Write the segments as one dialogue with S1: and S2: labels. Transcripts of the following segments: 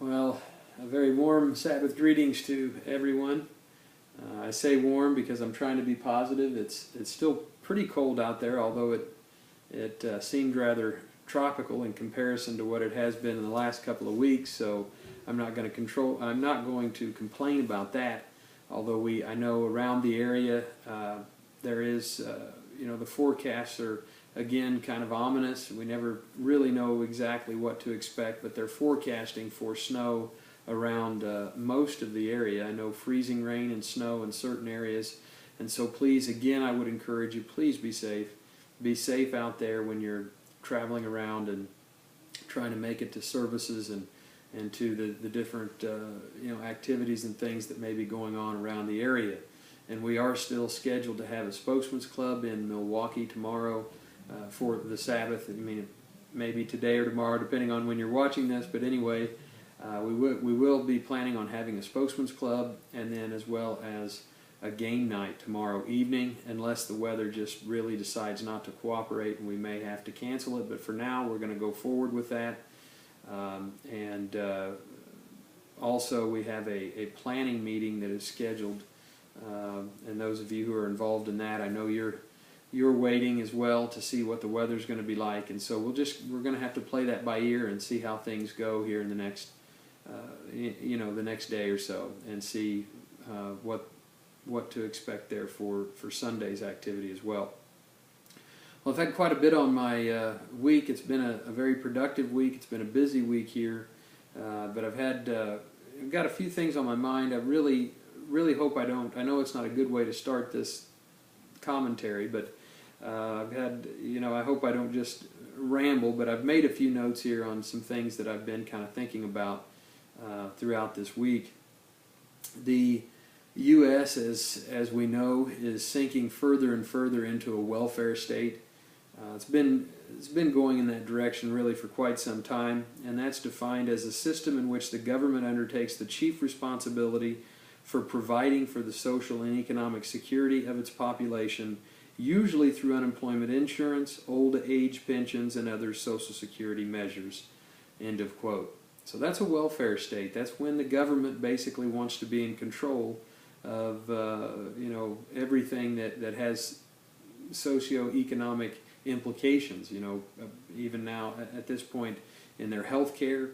S1: Well, a very warm Sabbath greetings to everyone. I say warm because I'm trying to be positive. It's still pretty cold out there, although it seemed rather tropical in comparison to what it has been in the last couple of weeks. So I'm not going to complain about that. Although I know around the area there is the forecasts are again kind of ominous. We never really know exactly what to expect, but they're forecasting for snow around most of the area. I know freezing rain and snow in certain areas, and so please, again, I would encourage you, please be safe. Be safe out there when you're traveling around and trying to make it to services and to the different activities and things that may be going on around the area. And we are still scheduled to have a Spokesman's Club in Milwaukee tomorrow for the Sabbath. I mean, maybe today or tomorrow, depending on when you're watching this. But anyway, we will be planning on having a Spokesman's Club, and then as well as a game night tomorrow evening, unless the weather just really decides not to cooperate, and we may have to cancel it. But for now, we're going to go forward with that. Also, we have a planning meeting that is scheduled. And those of you who are involved in that, I know you're waiting as well to see what the weather's going to be like, and so we're going to have to play that by ear and see how things go here in the next the next day or so, and see what to expect there for Sunday's activity as well. Well, I've had quite a bit on my week. It's been a very productive week. It's been a busy week here, but I've got a few things on my mind. I really hope I don't. I know it's not a good way to start this commentary, but I hope I don't just ramble, but I've made a few notes here on some things that I've been kind of thinking about throughout this week. The U.S., as we know, is sinking further and further into a welfare state. It's been going in that direction really for quite some time, and that's defined as a system in which the government undertakes the chief responsibility for providing for the social and economic security of its population, usually through unemployment insurance, old age pensions, and other Social Security measures. End of quote. So that's a welfare state. That's when the government basically wants to be in control of everything that has socioeconomic implications. Even now at this point in their health care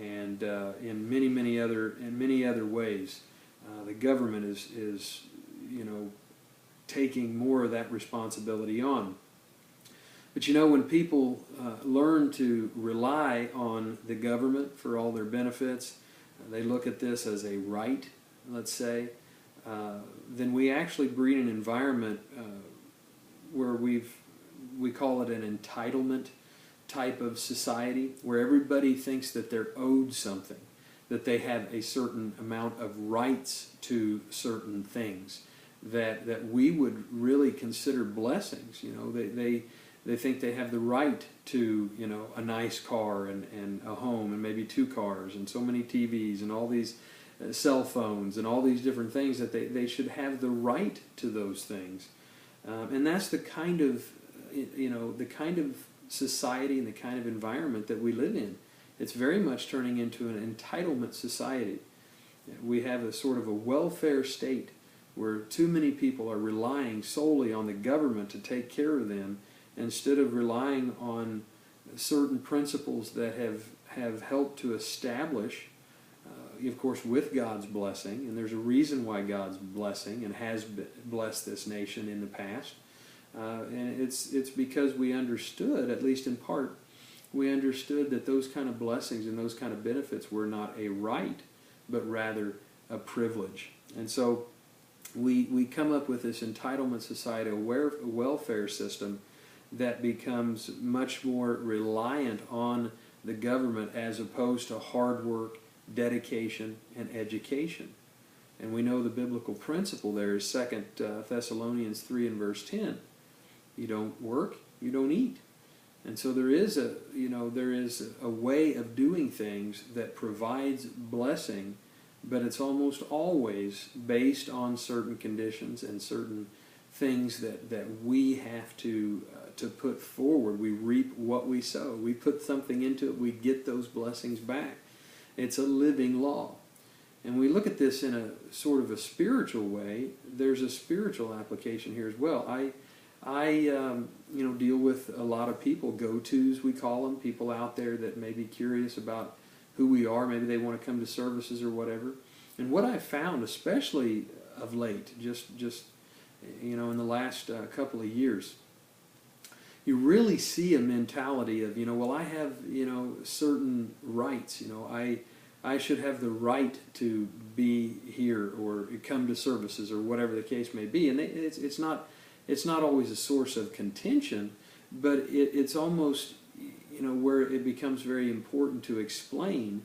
S1: and in many other ways. The government is taking more of that responsibility on. But when people learn to rely on the government for all their benefits, they look at this as a right, let's say, then we actually breed an environment where we call it an entitlement type of society, where everybody thinks that they're owed something, that they have a certain amount of rights to certain things that we would really consider blessings. They think they have the right to a nice car and a home and maybe 2 cars and so many TVs and all these cell phones and all these different things, that they should have the right to those things. And that's the kind of society and the kind of environment that we live in. It's very much turning into an entitlement society. We have a sort of a welfare state where too many people are relying solely on the government to take care of them, instead of relying on certain principles that have helped to establish, of course, with God's blessing. And there's a reason why God's blessing and has blessed this nation in the past. And it's because we understood, at least in part, we understood that those kind of blessings and those kind of benefits were not a right, but rather a privilege. And so we come up with this entitlement society, a welfare system that becomes much more reliant on the government as opposed to hard work, dedication, and education. And we know the biblical principle there is 2 Thessalonians 3 and verse 10. You don't work, you don't eat. And so there is a way of doing things that provides blessing, but it's almost always based on certain conditions and certain things that we have to put forward. We reap what we sow. We put something into it, we get those blessings back. It's a living law. And we look at this in a sort of a spiritual way. There's a spiritual application here as well. I deal with a lot of people, go-tos we call them, people out there that may be curious about who we are. Maybe they want to come to services or whatever. And what I've found, especially of late, just in the last couple of years, you really see a mentality of, well, I have, certain rights. I should have the right to be here or come to services or whatever the case may be. And it's not always a source of contention, but it's almost, where it becomes very important to explain,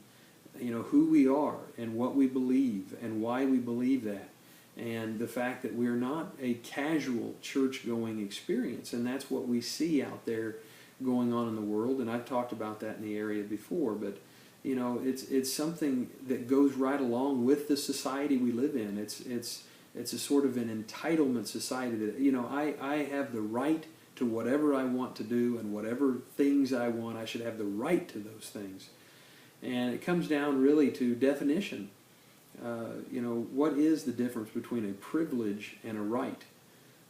S1: who we are and what we believe and why we believe that. And the fact that we're not a casual church-going experience. And that's what we see out there going on in the world. And I've talked about that in the area before. But, it's something that goes right along with the society we live in. It's a sort of an entitlement society that, I have the right to whatever I want to do and whatever things I want. I should have the right to those things. And it comes down really to definition. What is the difference between a privilege and a right?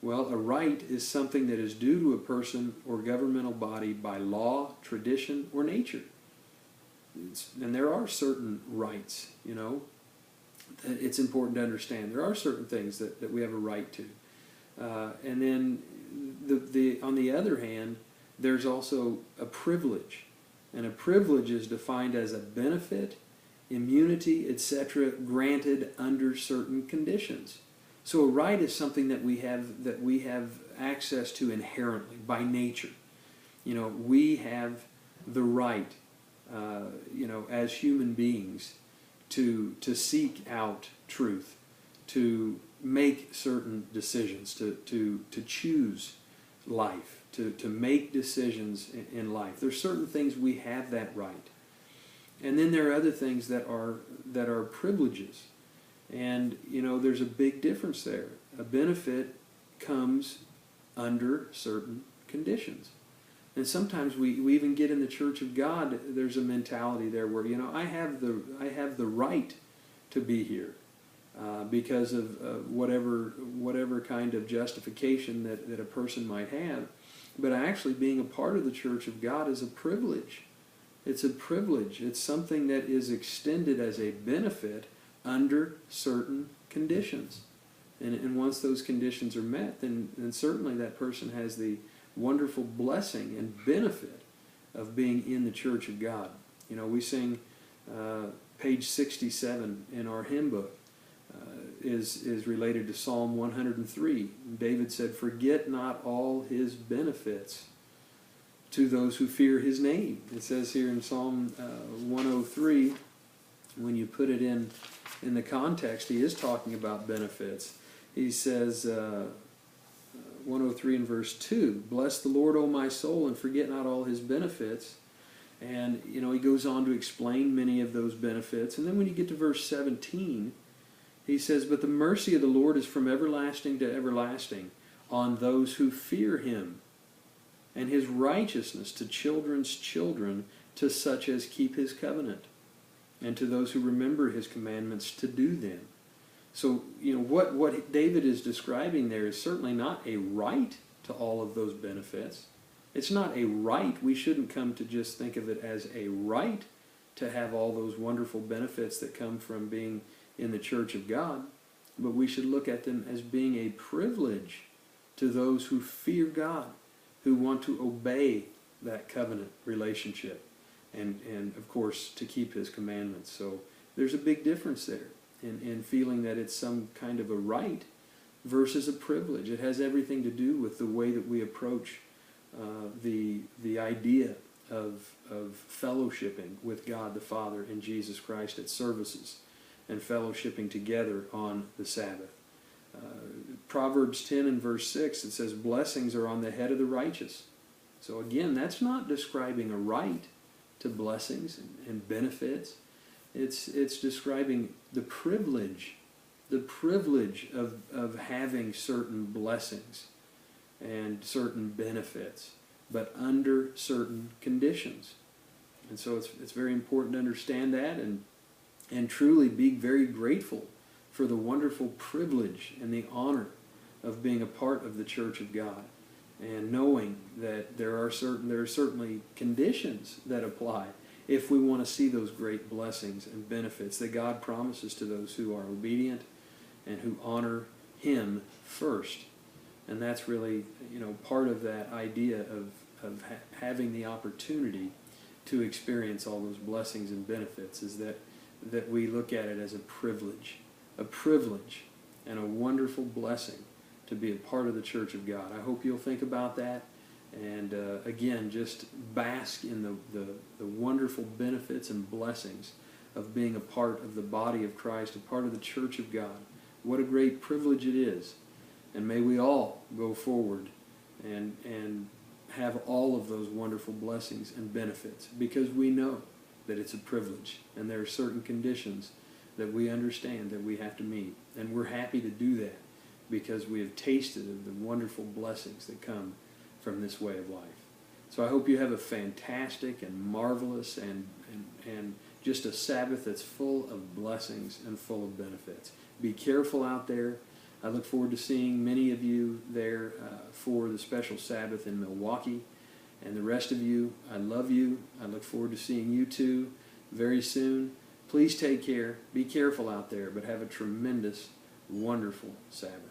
S1: Well, a right is something that is due to a person or governmental body by law, tradition, or nature. And there are certain rights, that it's important to understand. There are certain things that we have a right to. And then on the other hand, there's also a privilege. And a privilege is defined as a benefit, immunity, etc., granted under certain conditions. So a right is something that we have access to inherently by nature. We have the right, as human beings, to seek out truth, to make certain decisions, to choose life, to make decisions in life. There's certain things we have that right. And then there are other things that are privileges. And, there's a big difference there. A benefit comes under certain conditions. And sometimes we even get in the Church of God, there's a mentality there where, I have the right to be here because of whatever kind of justification that a person might have. But actually being a part of the Church of God is a privilege. It's a privilege. It's something that is extended as a benefit under certain conditions. And once those conditions are met, then certainly that person has the wonderful blessing and benefit of being in the Church of God. We sing page 67 in our hymn book is related to Psalm 103. David said, "Forget not all his benefits to those who fear his name." It says here in Psalm 103, when you put it in the context, he is talking about benefits. He says, 103 in verse 2, "Bless the Lord, O my soul, and forget not all his benefits." And, he goes on to explain many of those benefits. And then when you get to verse 17, he says, "But the mercy of the Lord is from everlasting to everlasting on those who fear him, and his righteousness to children's children, to such as keep his covenant, and to those who remember his commandments to do them." So, what David is describing there is certainly not a right to all of those benefits. It's not a right. We shouldn't come to just think of it as a right to have all those wonderful benefits that come from being in the Church of God, but we should look at them as being a privilege to those who fear God, who want to obey that covenant relationship, and of course to keep his commandments. So there's a big difference there in feeling that it's some kind of a right versus a privilege. It has everything to do with the way that we approach the idea of fellowshipping with God the Father and Jesus Christ at services, and fellowshipping together on the Sabbath. Proverbs 10 and verse 6, it says, "Blessings are on the head of the righteous." So again, that's not describing a right to blessings and benefits. It's describing the privilege of having certain blessings and certain benefits, but under certain conditions. And so it's very important to understand that and truly be very grateful for the wonderful privilege and the honor of being a part of the Church of God, and knowing that there are certainly conditions that apply if we want to see those great blessings and benefits that God promises to those who are obedient and who honor Him first. And that's really, part of that idea of having the opportunity to experience all those blessings and benefits, is that we look at it as a privilege and a wonderful blessing to be a part of the Church of God. I hope you'll think about that, and again, just bask in the wonderful benefits and blessings of being a part of the body of Christ, a part of the Church of God. What a great privilege it is. And may we all go forward and have all of those wonderful blessings and benefits, because we know that it's a privilege, and there are certain conditions that we understand that we have to meet. And we're happy to do that because we have tasted of the wonderful blessings that come from this way of life. So I hope you have a fantastic and marvelous and just a Sabbath that's full of blessings and full of benefits. Be careful out there. I look forward to seeing many of you there for the special Sabbath in Milwaukee. And the rest of you, I love you. I look forward to seeing you too very soon. Please take care. Be careful out there, but have a tremendous, wonderful Sabbath.